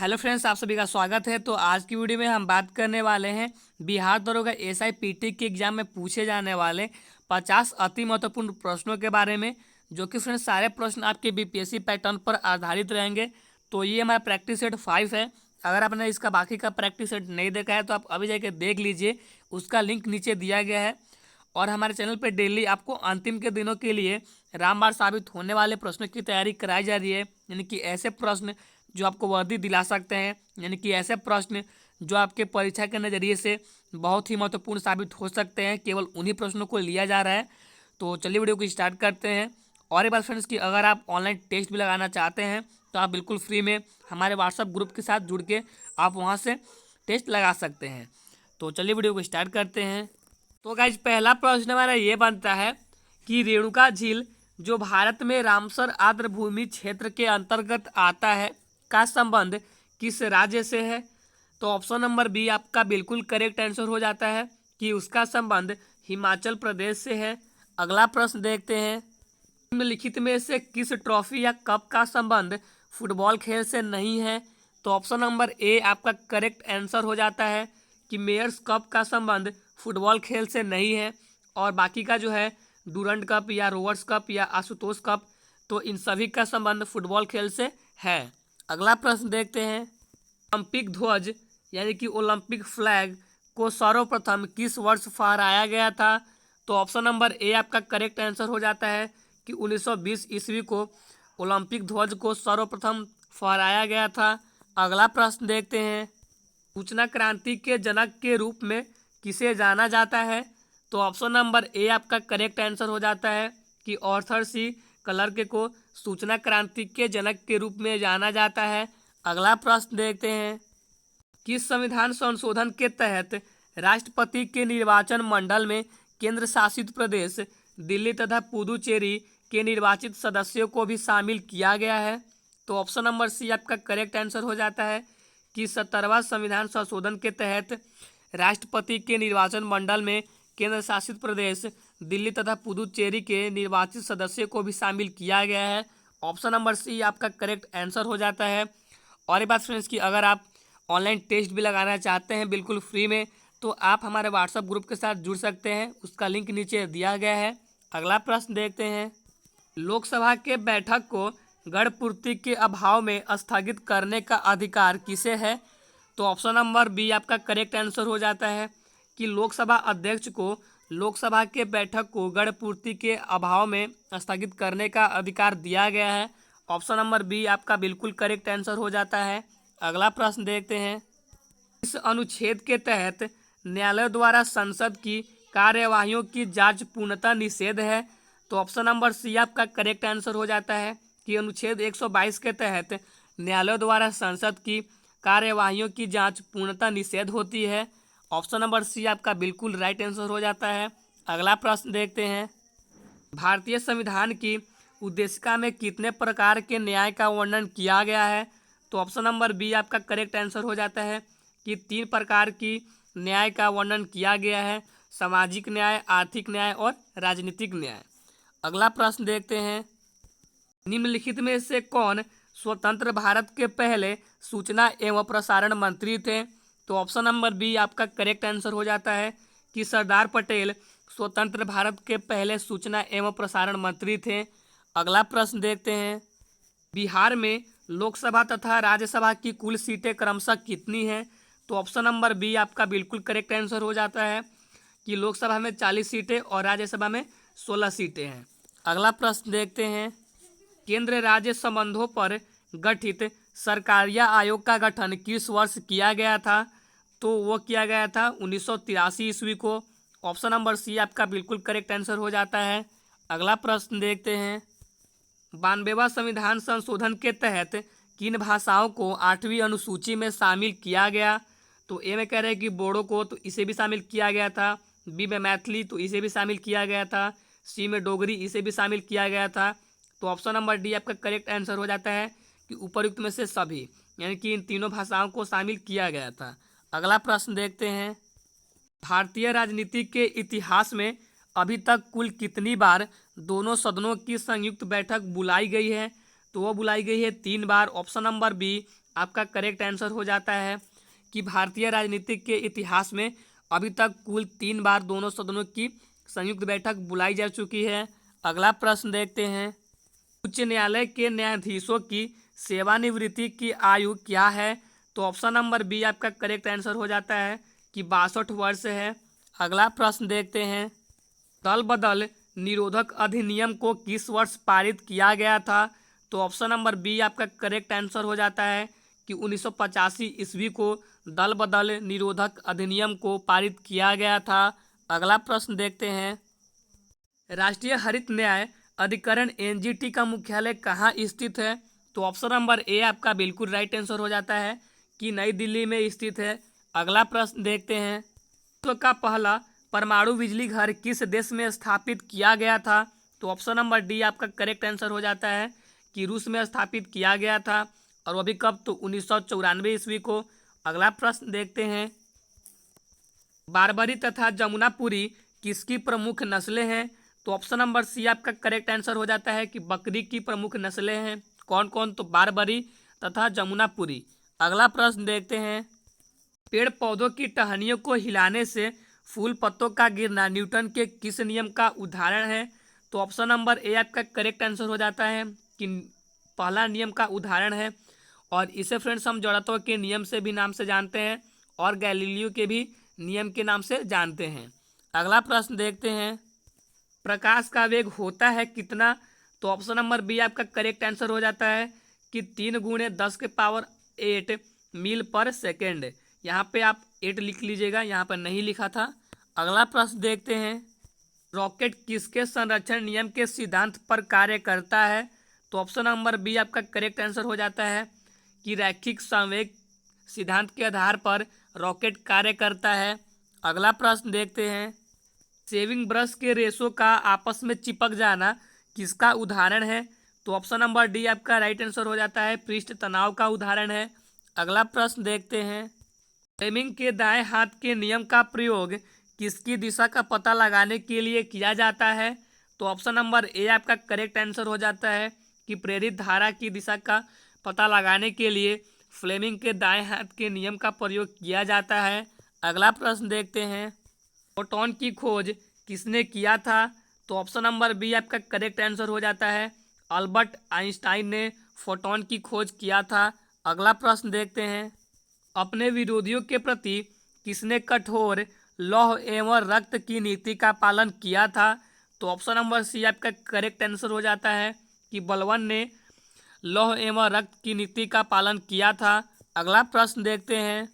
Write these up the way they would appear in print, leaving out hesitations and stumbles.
Hello friends, आप सभी का स्वागत है। तो आज की वीडियो में हम बात करने वाले हैं बिहार दरोगा एसआई पीटी के एग्जाम में पूछे जाने वाले 50 अति महत्वपूर्ण प्रश्नों के बारे में, जो कि फ्रेंड्स सारे प्रश्न आपके बीपीएससी पैटर्न पर आधारित रहेंगे। तो ये हमारा प्रैक्टिस सेट 5 है। अगर आपने इसका बाकी का प्रैक्टिस सेट नहीं देखा है तो आप अभी जाके देख लीजिए, उसका लिंक नीचे दिया गया है। और हमारे चैनल पर डेली आपको अंतिम के दिनों के लिए रामबाण साबित होने वाले प्रश्नों की तैयारी कराई जा रही है, यानी कि ऐसे प्रश्न जो आपको वर्दी दिला सकते हैं, यानी कि ऐसे प्रश्न जो आपके परीक्षा के नज़रिए से बहुत ही महत्वपूर्ण साबित हो सकते हैं, केवल उन्हीं प्रश्नों को लिया जा रहा है। तो चलिए वीडियो को स्टार्ट करते हैं। और एक बात फ्रेंड्स कि अगर आप ऑनलाइन टेस्ट भी लगाना चाहते हैं तो आप बिल्कुल फ्री में हमारे व्हाट्सएप ग्रुप के साथ जुड़ के आप वहाँ से टेस्ट लगा सकते हैं। तो चलिए वीडियो को स्टार्ट करते हैं। तो गाइज पहला प्रश्न हमारा ये बनता है कि रेणुका झील जो भारत में रामसर आर्द्रभूमि क्षेत्र के अंतर्गत आता है का संबंध किस राज्य से है। तो ऑप्शन नंबर बी आपका बिल्कुल करेक्ट आंसर हो जाता है कि उसका संबंध हिमाचल प्रदेश से है। अगला प्रश्न देखते हैं, निम्नलिखित में से किस ट्रॉफी या कप का संबंध फुटबॉल खेल से नहीं है। तो ऑप्शन नंबर ए आपका करेक्ट आंसर हो जाता है कि मेयर्स कप का संबंध फुटबॉल खेल से नहीं है। और बाकी का जो है डूरंड कप या रोवर्स कप या आशुतोष कप, तो इन सभी का संबंध फुटबॉल खेल से है। अगला प्रश्न देखते हैं, ओलंपिक ध्वज यानी कि ओलंपिक फ्लैग को सर्वप्रथम किस वर्ष फहराया गया था। तो ऑप्शन नंबर ए आपका करेक्ट आंसर हो जाता है कि 1920 ईस्वी को ओलंपिक ध्वज को सर्वप्रथम फहराया गया था। अगला प्रश्न देखते हैं, सूचना क्रांति के जनक के रूप में किसे जाना जाता है। तो ऑप्शन नंबर ए आपका करेक्ट आंसर हो जाता है कि ऑर्थर सी क्लर्क को सूचना क्रांति के जनक के रूप में जाना जाता है। अगला प्रश्न देखते हैं, किस संविधान संशोधन के तहत राष्ट्रपति के निर्वाचन मंडल में केंद्र शासित प्रदेश दिल्ली तथा पुदुचेरी के निर्वाचित सदस्यों को भी शामिल किया गया है। तो ऑप्शन नंबर सी आपका करेक्ट आंसर हो जाता है कि 17वां संविधान संशोधन के तहत राष्ट्रपति के निर्वाचन मंडल में केंद्र शासित प्रदेश दिल्ली तथा पुदुचेरी के निर्वाचित सदस्यों को भी शामिल किया गया है। ऑप्शन नंबर सी आपका करेक्ट आंसर हो जाता है। और एक बात फ्रेंड्स कि अगर आप ऑनलाइन टेस्ट भी लगाना चाहते हैं बिल्कुल फ्री में, तो आप हमारे व्हाट्सएप ग्रुप के साथ जुड़ सकते हैं, उसका लिंक नीचे दिया गया है। अगला प्रश्न देखते हैं, लोकसभा के बैठक को गढ़पूर्ति के अभाव में स्थगित करने का अधिकार किसे है। तो ऑप्शन नंबर बी आपका करेक्ट आंसर हो जाता है कि लोकसभा अध्यक्ष को लोकसभा के बैठक को गढ़पूर्ति के अभाव में स्थगित करने का अधिकार दिया गया है। ऑप्शन नंबर बी आपका बिल्कुल करेक्ट आंसर हो जाता है। अगला प्रश्न देखते हैं, इस अनुच्छेद के तहत न्यायालय द्वारा संसद की कार्यवाहियों की जांच पूर्णतः निषेध है। तो ऑप्शन नंबर सी आपका करेक्ट आंसर हो जाता है कि अनुच्छेद 122 के तहत न्यायालय द्वारा संसद की कार्यवाहियों की जांच पूर्णतः निषेध होती है। ऑप्शन नंबर सी आपका बिल्कुल राइट आंसर हो जाता है। अगला प्रश्न देखते हैं, भारतीय संविधान की उद्देशिका में कितने प्रकार के न्याय का वर्णन किया गया है। तो ऑप्शन नंबर बी आपका करेक्ट आंसर हो जाता है कि 3 प्रकार की न्याय का वर्णन किया गया है, सामाजिक न्याय, आर्थिक न्याय और राजनीतिक न्याय। अगला प्रश्न देखते हैं, निम्नलिखित में से कौन स्वतंत्र भारत के पहले सूचना एवं प्रसारण मंत्री थे। तो ऑप्शन नंबर बी आपका करेक्ट आंसर हो जाता है कि सरदार पटेल स्वतंत्र भारत के पहले सूचना एवं प्रसारण मंत्री थे। अगला प्रश्न देखते हैं, बिहार में लोकसभा तथा राज्यसभा की कुल सीटें क्रमशः कितनी हैं। तो ऑप्शन नंबर बी आपका बिल्कुल करेक्ट आंसर हो जाता है कि लोकसभा में 40 सीटें और राज्यसभा में 16 सीटें हैं। अगला प्रश्न देखते हैं, केंद्र राज्य संबंधों पर गठित सरकारिया आयोग का गठन किस वर्ष किया गया था। तो वो किया गया था 1983 ईस्वी को। ऑप्शन नंबर सी आपका बिल्कुल करेक्ट आंसर हो जाता है। अगला प्रश्न देखते हैं, 92वां संविधान संशोधन के तहत किन भाषाओं को 8वीं अनुसूची में शामिल किया गया। तो ए में कह रहे हैं कि बोडो को, तो इसे भी शामिल किया गया था। बी में मैथिली, तो इसे भी शामिल किया गया था। सी में डोगरी, इसे भी शामिल किया गया था। तो ऑप्शन नंबर डी आपका करेक्ट आंसर हो जाता है कि उपयुक्त में से सभी, यानी कि इन तीनों भाषाओं को शामिल किया गया था। अगला प्रश्न देखते हैं, भारतीय राजनीति के इतिहास में अभी तक कुल कितनी बार दोनों सदनों की संयुक्त बैठक बुलाई गई है। तो वो बुलाई गई है 3 बार। ऑप्शन नंबर बी आपका करेक्ट आंसर हो जाता है कि भारतीय राजनीतिक के इतिहास में अभी तक कुल 3 बार दोनों सदनों की संयुक्त बैठक बुलाई जा चुकी है। अगला प्रश्न देखते हैं, उच्च न्यायालय के न्यायाधीशों की सेवानिवृत्ति की आयु क्या है? तो ऑप्शन नंबर बी आपका करेक्ट आंसर हो जाता है कि 62 वर्ष है। अगला प्रश्न देखते हैं, दल बदल निरोधक अधिनियम को किस वर्ष पारित किया गया था? तो ऑप्शन नंबर बी आपका करेक्ट आंसर हो जाता है कि 1985 ईस्वी को दल बदल निरोधक अधिनियम को पारित किया गया था। अगला प्रश्न देखते हैं, राष्ट्रीय हरित न्याय अधिकरण एनजीटी का मुख्यालय कहाँ स्थित है? तो ऑप्शन नंबर ए आपका बिल्कुल राइट आंसर हो जाता है कि नई दिल्ली में स्थित है। अगला प्रश्न देखते हैं, विश्व का पहला परमाणु बिजली घर किस देश में स्थापित किया गया था? तो ऑप्शन नंबर डी आपका करेक्ट आंसर हो जाता है कि रूस में स्थापित किया गया था, और वो भी कब? तो 1994 ईस्वी को। अगला प्रश्न देखते हैं, बारबरी तथा जमुनापुरी किसकी प्रमुख नस्लें हैं? तो ऑप्शन नंबर सी आपका करेक्ट आंसर हो जाता है कि बकरी की प्रमुख नस्लें हैं। कौन कौन? तो बारबरी तथा जमुनापुरी। अगला प्रश्न देखते हैं, पेड़ पौधों की टहनियों को हिलाने से फूल पत्तों का गिरना न्यूटन के किस नियम का उदाहरण है? तो ऑप्शन नंबर ए आपका करेक्ट आंसर हो जाता है कि पहला नियम का उदाहरण है, और इसे फ्रेंड्स हम जड़त्व के नियम से भी नाम से जानते हैं और गैलीलियो के भी नियम के नाम से जानते हैं। अगला प्रश्न देखते हैं, प्रकाश का वेग होता है कितना? तो ऑप्शन नंबर बी आपका करेक्ट आंसर हो जाता है कि 3 × 10⁸ मील पर सेकेंड। यहाँ पे आप 8 लिख लीजिएगा, यहाँ पर नहीं लिखा था। अगला प्रश्न देखते हैं, रॉकेट किसके संरक्षण नियम के सिद्धांत पर कार्य करता है? तो ऑप्शन नंबर बी आपका करेक्ट आंसर हो जाता है कि रैखिक संवेग सिद्धांत के आधार पर रॉकेट कार्य करता है। अगला प्रश्न देखते हैं, शेविंग ब्रश के रेशों का आपस में चिपक जाना किसका उदाहरण है? तो ऑप्शन नंबर डी आपका राइट आंसर हो जाता है पृष्ठ तनाव का उदाहरण है। अगला प्रश्न देखते हैं, फ्लेमिंग के दाएं हाथ के नियम का प्रयोग किसकी दिशा का पता लगाने के लिए किया जाता है? तो ऑप्शन नंबर ए आपका करेक्ट आंसर हो जाता है कि प्रेरित धारा की दिशा का पता लगाने के लिए फ्लेमिंग के दाएं हाथ के नियम का प्रयोग किया जाता है। अगला प्रश्न देखते हैं, फोटॉन की खोज किसने किया था? तो ऑप्शन नंबर बी आपका करेक्ट आंसर हो जाता है अल्बर्ट आइंस्टाइन ने फोटॉन की खोज किया था। अगला प्रश्न देखते हैं, अपने विरोधियों के प्रति किसने कठोर लौह एवं रक्त की नीति का पालन किया था? तो ऑप्शन नंबर सी आपका करेक्ट आंसर हो जाता है कि बलवन ने लौह एवं रक्त की नीति का पालन किया था। अगला प्रश्न देखते हैं,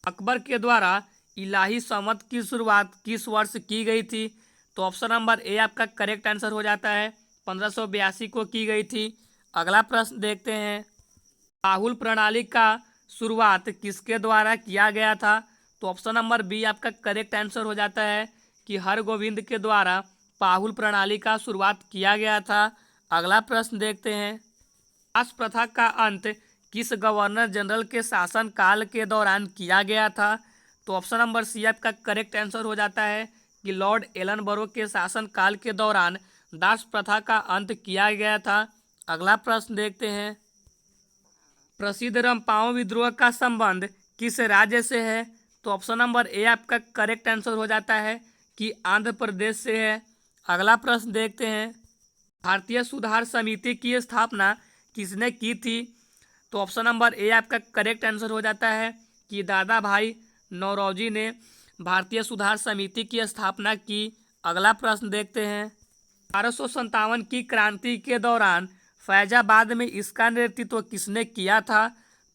अकबर के द्वारा इलाही संवत की शुरुआत किस वर्ष की गई थी? तो ऑप्शन नंबर ए आपका करेक्ट आंसर हो जाता है 1582 को की गई थी। अगला प्रश्न देखते हैं, राहुल प्रणाली का शुरुआत किसके द्वारा किया गया था? तो ऑप्शन नंबर बी आपका करेक्ट आंसर हो जाता है कि हरगोविंद के द्वारा पाहुल प्रणाली का शुरुआत किया गया था। अगला प्रश्न देखते हैं, दास प्रथा का अंत किस गवर्नर जनरल के शासन काल के दौरान किया गया था? तो ऑप्शन नंबर सी आपका करेक्ट आंसर हो जाता है कि लॉर्ड एलनबरो के शासन काल के दौरान दास प्रथा का अंत किया गया था। अगला प्रश्न देखते हैं, प्रसिद्ध रंपाओं विद्रोह का संबंध किस राज्य से है? तो ऑप्शन नंबर ए आपका करेक्ट आंसर हो जाता है कि आंध्र प्रदेश से है। अगला प्रश्न देखते हैं, भारतीय सुधार समिति की स्थापना किसने की थी? तो ऑप्शन नंबर ए आपका करेक्ट आंसर हो जाता है कि दादा भाई नौरोजी ने भारतीय सुधार समिति की स्थापना की। अगला प्रश्न देखते हैं, 1857 की क्रांति के दौरान फैजाबाद में इसका नेतृत्व किसने किया था?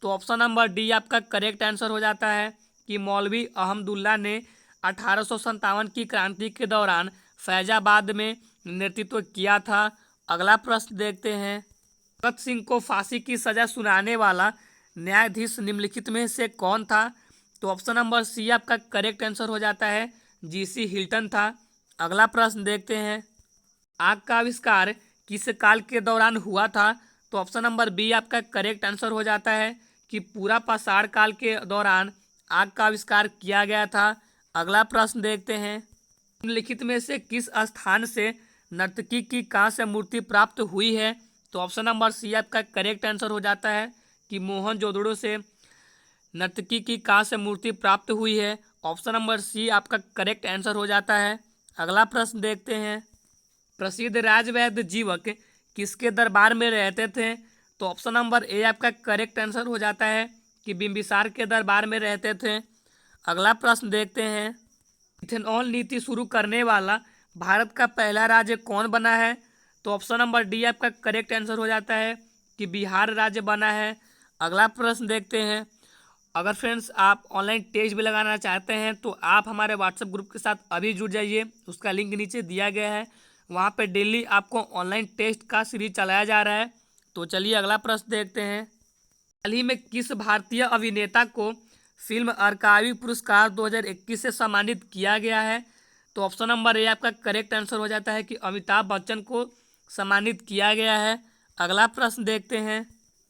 तो ऑप्शन नंबर डी आपका करेक्ट आंसर हो जाता है कि मौलवी अहमदुल्ला ने 1857 की क्रांति के दौरान फैजाबाद में नेतृत्व किया था। अगला प्रश्न देखते हैं, भगत सिंह को फांसी की सजा सुनाने वाला न्यायाधीश निम्नलिखित में से कौन था? तो ऑप्शन नंबर सी आपका करेक्ट आंसर हो जाता है जीसी हिल्टन था। अगला प्रश्न देखते हैं, आग का आविष्कार किस काल के दौरान हुआ था? तो ऑप्शन नंबर बी आपका करेक्ट आंसर हो जाता है कि पूरा पाषाण काल के दौरान आग का आविष्कार किया गया था। अगला प्रश्न देखते हैं, निम्नलिखित में से किस स्थान से नर्तकी की कांस्य मूर्ति प्राप्त हुई है? तो ऑप्शन नंबर सी आपका करेक्ट आंसर हो जाता है कि मोहनजोदड़ो से नर्तकी की कहाँ से मूर्ति प्राप्त हुई है। ऑप्शन नंबर सी आपका करेक्ट आंसर हो जाता है। अगला प्रश्न देखते हैं, प्रसिद्ध राजवैद्य जीवक किसके दरबार में रहते थे। तो ऑप्शन नंबर ए आपका करेक्ट आंसर हो जाता है कि बिंबिसार के दरबार में रहते थे। अगला प्रश्न देखते हैं, इथेनॉल नीति शुरू करने वाला भारत का पहला राज्य कौन बना है। तो ऑप्शन नंबर डी आपका करेक्ट आंसर हो जाता है कि बिहार राज्य बना है। अगला प्रश्न देखते हैं, अगर फ्रेंड्स आप ऑनलाइन टेस्ट भी लगाना चाहते हैं तो आप हमारे व्हाट्सएप ग्रुप के साथ अभी जुड़ जाइए, उसका लिंक नीचे दिया गया है। वहाँ पे डेली आपको ऑनलाइन टेस्ट का सीरीज चलाया जा रहा है। तो चलिए अगला प्रश्न देखते हैं, हाल ही में किस भारतीय अभिनेता को फिल्म अकादमी पुरस्कार 2021 से सम्मानित किया गया है। तो ऑप्शन नंबर ए आपका करेक्ट आंसर हो जाता है कि अमिताभ बच्चन को सम्मानित किया गया है। अगला प्रश्न देखते हैं,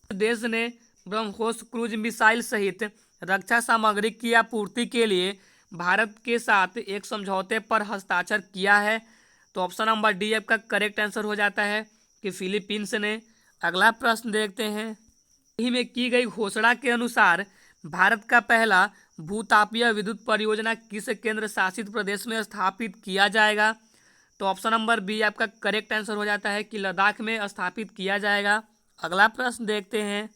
देश ने ब्रह्मोस क्रूज मिसाइल सहित रक्षा सामग्री की आपूर्ति के लिए भारत के साथ एक समझौते पर हस्ताक्षर किया है। तो ऑप्शन नंबर डी आपका करेक्ट आंसर हो जाता है कि फिलीपींस ने। अगला प्रश्न देखते हैं, ही में की गई घोषणा के अनुसार भारत का पहला भूतापीय विद्युत परियोजना किस केंद्र शासित प्रदेश में स्थापित किया जाएगा। तो ऑप्शन नंबर बी आपका करेक्ट आंसर हो जाता है कि लद्दाख में स्थापित किया जाएगा। अगला प्रश्न देखते हैं,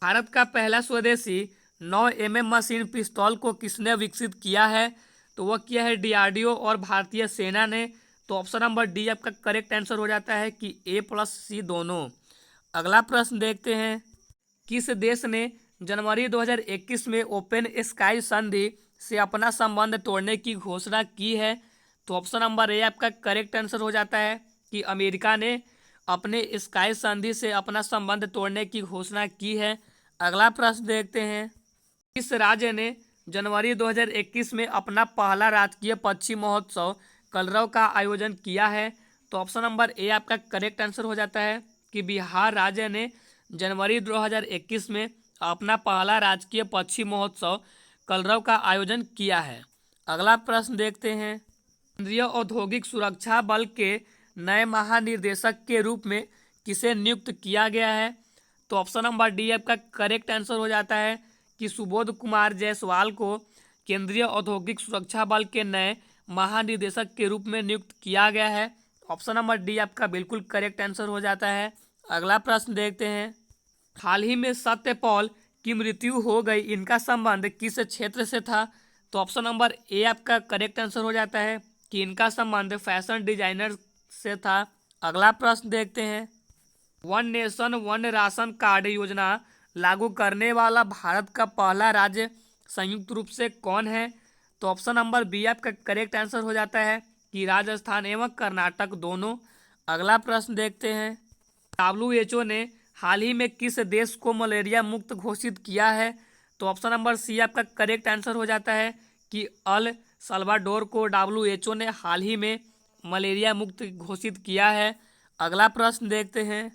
भारत का पहला स्वदेशी 9 mm मशीन पिस्तौल को किसने विकसित किया है। तो वह किया है डीआरडीओ और भारतीय सेना ने। तो ऑप्शन नंबर डी आपका करेक्ट आंसर हो जाता है कि A+C दोनों। अगला प्रश्न देखते हैं, किस देश ने जनवरी 2021 में ओपन स्काई संधि से अपना संबंध तोड़ने की घोषणा की है। तो ऑप्शन नंबर ए आपका करेक्ट आंसर हो जाता है कि अमेरिका ने अपने स्काई संधि से अपना संबंध तोड़ने की घोषणा की है। अगला प्रश्न देखते हैं, किस राज्य ने जनवरी 2021 में अपना पहला राजकीय पक्षी महोत्सव कलरव का आयोजन किया है। तो ऑप्शन नंबर ए आपका करेक्ट आंसर हो जाता है कि बिहार राज्य ने जनवरी 2021 में अपना पहला राजकीय पक्षी महोत्सव कलरव का आयोजन किया है। अगला प्रश्न देखते हैं, केंद्रीय औद्योगिक सुरक्षा बल के नए महानिदेशक के रूप में किसे नियुक्त किया गया है। तो ऑप्शन नंबर डी आपका करेक्ट आंसर हो जाता है कि सुबोध कुमार जायसवाल को केंद्रीय औद्योगिक सुरक्षा बल के नए महानिदेशक के रूप में नियुक्त किया गया है। ऑप्शन नंबर डी आपका बिल्कुल करेक्ट आंसर हो जाता है। अगला प्रश्न देखते हैं, हाल ही में सत्यपाल की मृत्यु हो गई, इनका संबंध किस क्षेत्र से था। तो ऑप्शन नंबर ए आपका करेक्ट आंसर हो जाता है कि इनका संबंध फैशन डिजाइनर से था। अगला प्रश्न देखते हैं, one nation one ration card योजना लागू करने वाला भारत का पहला राज्य संयुक्त रूप से कौन है। तो ऑप्शन नंबर बी आपका करेक्ट आंसर हो जाता है कि राजस्थान एवं कर्नाटक दोनों। अगला प्रश्न देखते हैं, WHO ने हाल ही में किस देश को मलेरिया मुक्त घोषित किया है। तो ऑप्शन नंबर सी आपका करेक्ट आंसर हो जाता है कि अल सल्वाडोर को WHO ने हाल ही में मलेरिया मुक्त घोषित किया है। अगला प्रश्न देखते हैं,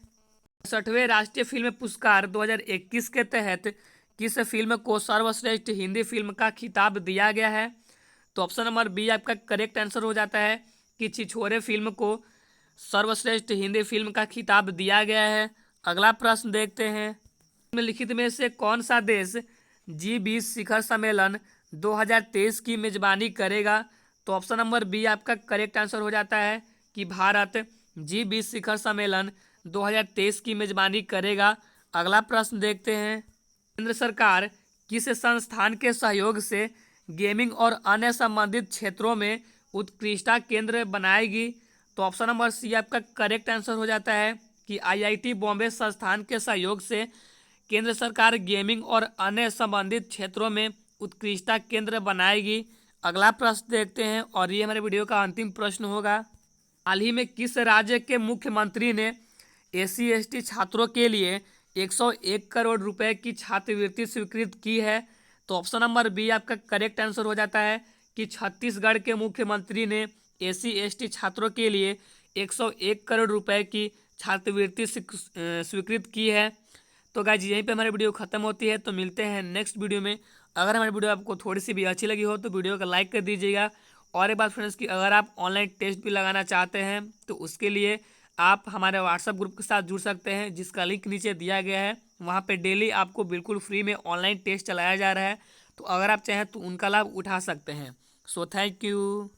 60वें राष्ट्रीय फिल्म पुरस्कार 2021 के तहत किस फिल्म को सर्वश्रेष्ठ हिंदी फिल्म का खिताब दिया गया है। तो ऑप्शन नंबर बी आपका करेक्ट आंसर हो जाता है कि छिछोरे फिल्म को सर्वश्रेष्ठ हिंदी फिल्म का खिताब दिया गया है। अगला प्रश्न देखते हैं, निम्नलिखित में से कौन सा देश G20 शिखर सम्मेलन 2023 की मेजबानी करेगा। तो ऑप्शन नंबर बी आपका करेक्ट आंसर हो जाता है कि भारत G20 शिखर सम्मेलन 2023 की मेजबानी करेगा। अगला प्रश्न देखते हैं, केंद्र सरकार किस संस्थान के सहयोग से गेमिंग और अन्य संबंधित क्षेत्रों में उत्कृष्टता केंद्र बनाएगी। तो ऑप्शन नंबर सी आपका करेक्ट आंसर हो जाता है कि IIT बॉम्बे संस्थान के सहयोग से केंद्र सरकार गेमिंग और अन्य संबंधित क्षेत्रों में उत्कृष्टता केंद्र बनाएगी। अगला प्रश्न देखते हैं और ये हमारे वीडियो का अंतिम प्रश्न होगा, हाल ही में किस राज्य के मुख्यमंत्री ने SC ST छात्रों के लिए 101 करोड़ रुपए की छात्रवृत्ति स्वीकृत की है। तो ऑप्शन नंबर बी आपका करेक्ट आंसर हो जाता है कि छत्तीसगढ़ के मुख्यमंत्री ने SC ST छात्रों के लिए 101 करोड़ रुपए की छात्रवृत्ति स्वीकृत की है। तो गाइस यहीं पे हमारी वीडियो खत्म होती है, तो मिलते हैं नेक्स्ट वीडियो में। अगर हमारी वीडियो आपको थोड़ी सी भी अच्छी लगी हो तो वीडियो को लाइक कर दीजिएगा। और एक बात फ्रेंड्स कि अगर आप ऑनलाइन टेस्ट भी लगाना चाहते हैं तो उसके लिए आप हमारे व्हाट्सएप ग्रुप के साथ जुड़ सकते हैं, जिसका लिंक नीचे दिया गया है। वहाँ पे डेली आपको बिल्कुल फ्री में ऑनलाइन टेस्ट चलाया जा रहा है। तो अगर आप चाहें तो उनका लाभ उठा सकते हैं। So thank you.